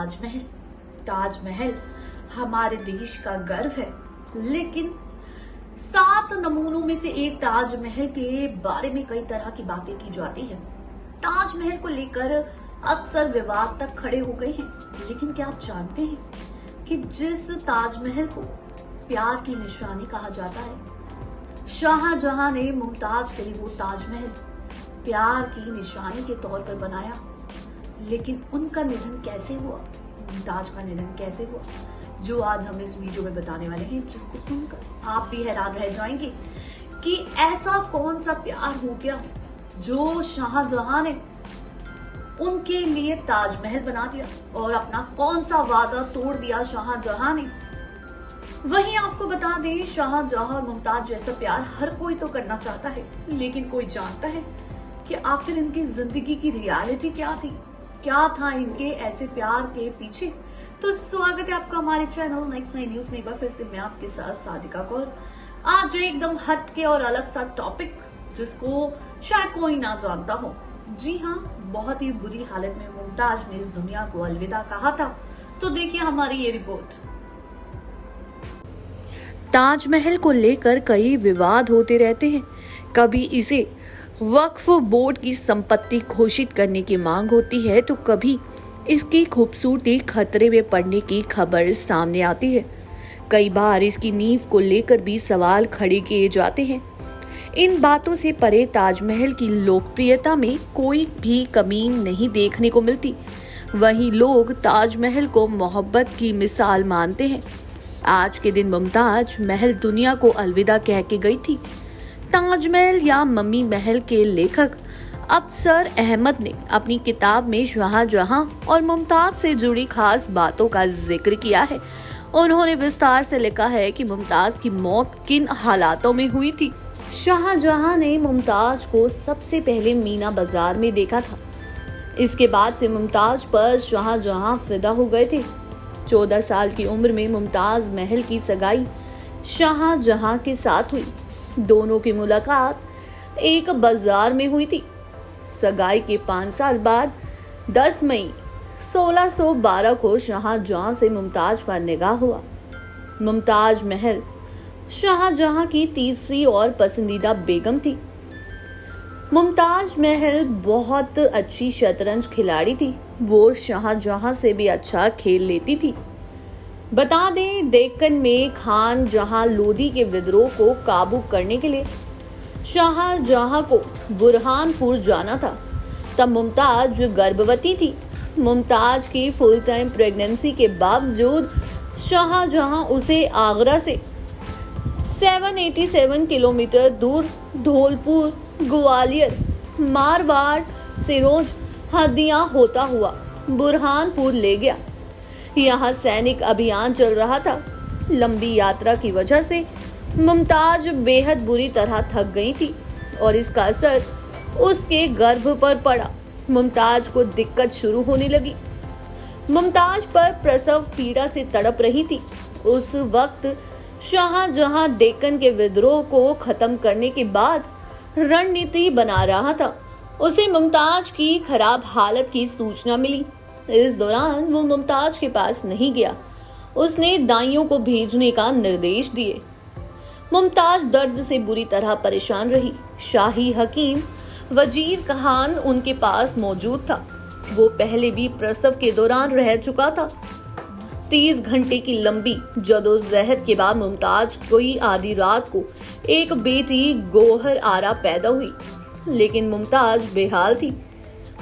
ताजमहल। ताजमहल हमारे देश का गर्व है, लेकिन 7 नमूनों में से एक ताजमहल के बारे में कई तरह की बातें की जाती है। ताजमहल को लेकर अक्सर विवाद तक खड़े हो गए हैं, लेकिन क्या आप जानते हैं कि जिस ताजमहल को प्यार की निशानी कहा जाता है, शाहजहां ने मुमताज के लिए वो ताजमहल प्यार की निशानी के तौर पर बनाया। लेकिन उनका निधन कैसे हुआ, मुमताज का निधन कैसे हुआ, जो आज हम इस वीडियो में बताने वाले हैं, जिसको सुनकर आप भी हैरान रह जाएंगे कि ऐसा कौन सा प्यार हो गया जो शाहजहां ने उनके लिए ताजमहल बना दिया, और अपना कौन सा वादा तोड़ दिया शाहजहां ने। वहीं आपको बता दें, शाहजहां और मुमताज जैसा प्यार हर कोई तो करना चाहता है, लेकिन कोई जानता है कि आखिर इनकी जिंदगी की रियलिटी क्या थी, क्या था इनके ऐसे प्यार के पीछे। तो स्वागत है आपका हमारे चैनल नेक्स्ट नई न्यूज में। एक बार फिर से मैं आपके साथ सादिका कौर। आज एकदम हटके और अलग सा टॉपिक, जिसको शायद कोई ना जानता हो। जी हाँ, बहुत ही बुरी हालत में मुमताज ने इस दुनिया को अलविदा कहा था। तो देखिए हमारी ये रिपोर्ट। ताजमहल को लेकर कई विवाद होते रहते हैं। कभी इसे वक्फ बोर्ड की संपत्ति घोषित करने की मांग होती है, तो कभी इसकी खूबसूरती खतरे में पड़ने की खबर सामने आती है। कई बार इसकी नींव को लेकर भी सवाल खड़े किए जाते हैं। इन बातों से परे ताजमहल की लोकप्रियता में कोई भी कमी नहीं देखने को मिलती। वहीं लोग ताजमहल को मोहब्बत की मिसाल मानते हैं। आज के दिन मुमताज महल दुनिया को अलविदा कह के गई थी। ताजमहल या मम्मी महल के लेखक अफसर अहमद ने अपनी किताब में शाहजहां और मुमताज से जुड़ी खास बातों का जिक्र किया है। उन्होंने विस्तार से लिखा है कि मुमताज की मौत किन हालातों में हुई थी। शाहजहां ने मुमताज को सबसे पहले मीना बाजार में देखा था। इसके बाद से मुमताज पर शाहजहां फिदा हो गए थे। 14 साल की उम्र में मुमताज महल की सगाई शाहजहां के साथ हुई। दोनों की मुलाकात एक बाजार में हुई थी। सगाई के 5 साल बाद 10 मई 1612 को शाहजहां से मुमताज का निकाह हुआ। मुमताज महल शाहजहां की तीसरी और पसंदीदा बेगम थी। मुमताज महल बहुत अच्छी शतरंज खिलाड़ी थी। वो शाहजहां से भी अच्छा खेल लेती थी। बता दें, डेक्कन में खान जहां लोदी के विद्रोह को काबू करने के लिए शाहजहां को बुरहानपुर जाना था, तब मुमताज गर्भवती थी। मुमताज की फुल टाइम प्रेगनेंसी के बावजूद शाहजहां उसे आगरा से 787 किलोमीटर दूर धौलपुर, ग्वालियर, मारवाड़, सिरोंज, हदिया होता हुआ बुरहानपुर ले गया। यहाँ सैनिक अभियान चल रहा था। लंबी यात्रा की वजह से मुमताज बेहद बुरी तरह थक गई थी और इसका असर उसके गर्भ पर पड़ा। मुमताज को दिक्कत शुरू होने लगी। मुमताज पर प्रसव पीड़ा से तड़प रही थी। उस वक्त शाहजहां डेक्कन के विद्रोह को खत्म करने के बाद रणनीति बना रहा था। उसे मुमताज की खराब हालत की सूचना मिली। इस दौरान वो मुमताज के पास नहीं गया। उसने दाइयों को भेजने का निर्देश दिए। मुमताज दर्द से बुरी तरह परेशान रही। शाही हकीम वजीर खान उनके पास मौजूद था। वो पहले भी प्रसव के दौरान रह चुका था। 30 घंटे की लंबी जदोजहद के बाद मुमताज कोई आधी रात को एक बेटी गोहर आरा पैदा हुई, लेकिन मुमताज बेहाल थी।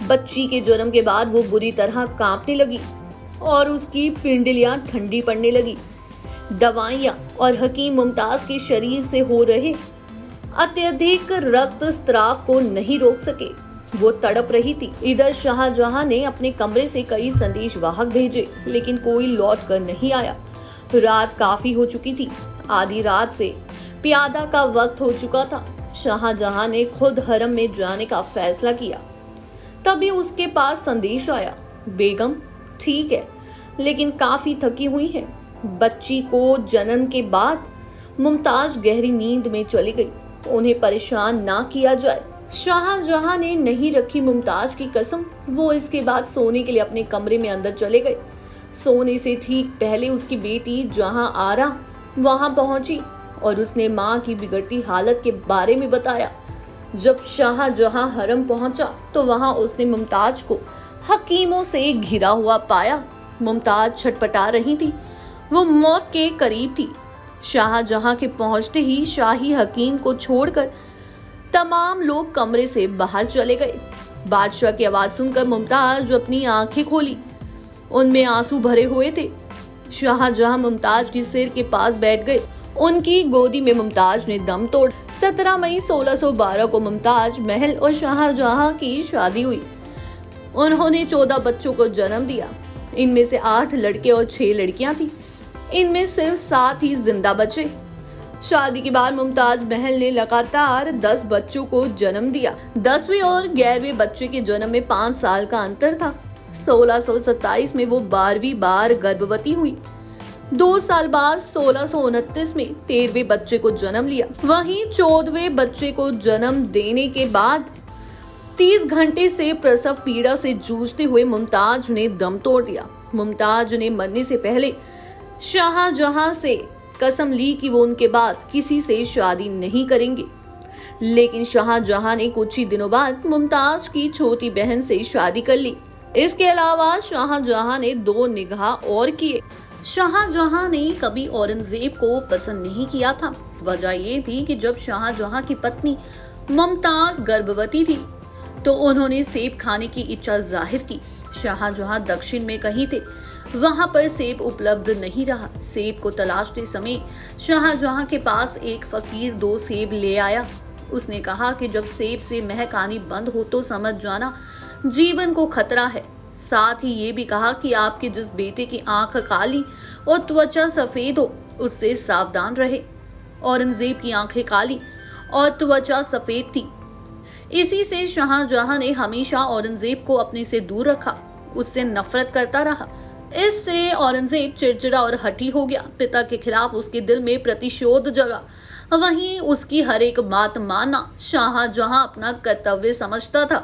बच्ची के जन्म के बाद वो बुरी तरह कांपने लगी और उसकी पिंडलियां ठंडी पड़ने लगी। दवाइयां और हकीम मुमताज के शरीर से हो रहे अत्यधिक रक्तस्राव को नहीं रोक सके। वो तड़प रही थी। इधर शाहजहां ने अपने कमरे से कई संदेश वाहक भेजे, लेकिन कोई लौट कर नहीं आया। रात काफी हो चुकी थी। आधी रात से प्यादा का वक्त हो चुका था। शाहजहां ने खुद हरम में जाने का फैसला किया। तभी उसके पास संदेश आया, बेगम ठीक है, लेकिन काफी थकी हुई है। बच्ची को जन्म के बाद मुमताज गहरी नींद में चली गई। उन्हें परेशान ना किया जाए। शाहजहां ने नहीं रखी मुमताज की कसम। वो इसके बाद सोने के लिए अपने कमरे में अंदर चले गए। सोने से ठीक पहले उसकी बेटी जहां आरा वहां पहुंची और उसने मां की बिगड़ती हालत के बारे में बताया। जब शाहजहां हरम पहुंचा तो वहां उसने मुमताज को हकीमों से घिरा हुआ पाया। मुमताज छटपटा रही थी, वो मौत के करीब थी। शाहजहां के पहुंचते ही शाही हकीम को छोड़कर तमाम लोग कमरे से बाहर चले गए। बादशाह की आवाज सुनकर मुमताज अपनी आंखें खोली, उनमें आंसू भरे हुए थे। शाहजहां मुमताज के सिर के पास बैठ गए, उनकी गोदी में मुमताज ने दम तोड़। 17 मई 1612 को मुमताज महल और शाहजहां की शादी हुई। उन्होंने 14 बच्चों को जन्म दिया। इनमें से 8 लड़के और 6 लड़कियां थी। इनमें सिर्फ 7 ही जिंदा बचे। शादी के बाद मुमताज महल ने लगातार 10 बच्चों को जन्म दिया। 10वें और 11वें बच्चे के जन्म में 5 साल का अंतर था। 1627 में वो 12वीं बार गर्भवती हुई। 2 साल बाद 1629 में 13वें बच्चे को जन्म लिया। वहीं 14वें बच्चे को जन्म देने के बाद 30 घंटे से प्रसव पीड़ा से जूझते हुए मुमताज ने दम तोड़ दिया। मुमताज ने मरने से पहले शाहजहां से कसम ली कि वो उनके बाद किसी से शादी नहीं करेंगे, लेकिन शाहजहां ने कुछ ही दिनों बाद मुमताज की छोटी बहन से शादी कर ली। इसके अलावा शाहजहां ने 2 निकाह और किए। शाहजहां ने कभी औरंगजेब को पसंद नहीं किया था। वजह ये थी कि जब शाहजहां की पत्नी मुमताज गर्भवती थी तो उन्होंने सेब खाने की इच्छा जाहिर की। शाहजहां दक्षिण में कहीं थे, वहां पर सेब उपलब्ध नहीं रहा। सेब को तलाशते समय शाहजहां के पास एक फकीर 2 सेब ले आया। उसने कहा कि जब सेब से महक आनी बंद हो तो समझ जाना जीवन को खतरा है। साथ ही ये भी कहा कि आपके जिस बेटे की आंख काली और त्वचा सफेद हो उससे सावधान रहे। औरंगजेब की आंखें काली और त्वचा सफेद थी। इसी से शाहजहां ने हमेशा औरंगजेब को अपने से दूर रखा, उससे नफरत करता रहा। इससे औरंगजेब चिड़चिड़ा और हठी हो गया। पिता के खिलाफ उसके दिल में प्रतिशोध जगा। वहीं उसकी हर एक बात मानना शाहजहां अपना कर्तव्य समझता था।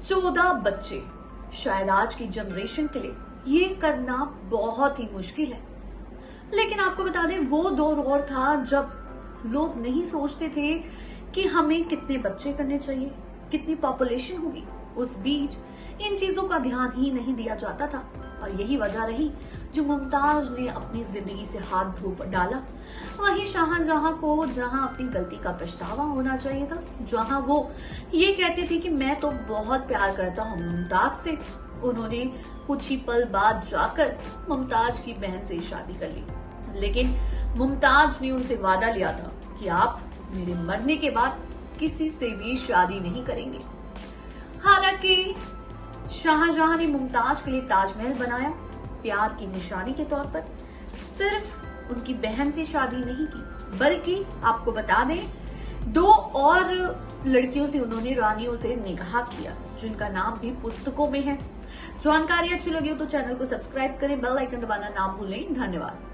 14 बच्चे शायद आज की जनरेशन के लिए ये करना बहुत ही मुश्किल है, लेकिन आपको बता दें वो दौर और था जब लोग नहीं सोचते थे कि हमें कितने बच्चे करने चाहिए, कितनी पॉपुलेशन होगी। उस बीच इन चीजों का ध्यान ही नहीं दिया जाता था और यही वजह रही जो मुमताज ने अपनी जिंदगी से हाथ धो डाला। वहीं शाहजहां को जहां अपनी गलती का पछतावा होना चाहिए था, जहां वो ये कहते थे कि मैं तो बहुत प्यार करता हूं मुमताज से, उन्होंने कुछ ही पल बाद जाकर मुमताज की बहन से शादी कर ली। लेकिन मुमताज ने उनसे वादा लिया था कि आप मेरे मरने के बाद किसी से भी शादी नहीं करेंगे। हालांकि शाहजहां ने मुमताज के लिए ताजमहल बनाया, प्यार की निशानी के तौर पर। सिर्फ उनकी बहन से शादी नहीं की, बल्कि आपको बता दें 2 और लड़कियों से उन्होंने रानियों से निकाह किया, जिनका नाम भी पुस्तकों में है। जानकारी अच्छी लगी हो तो चैनल को सब्सक्राइब करें, बेल आइकन दबाना ना भूलें। धन्यवाद।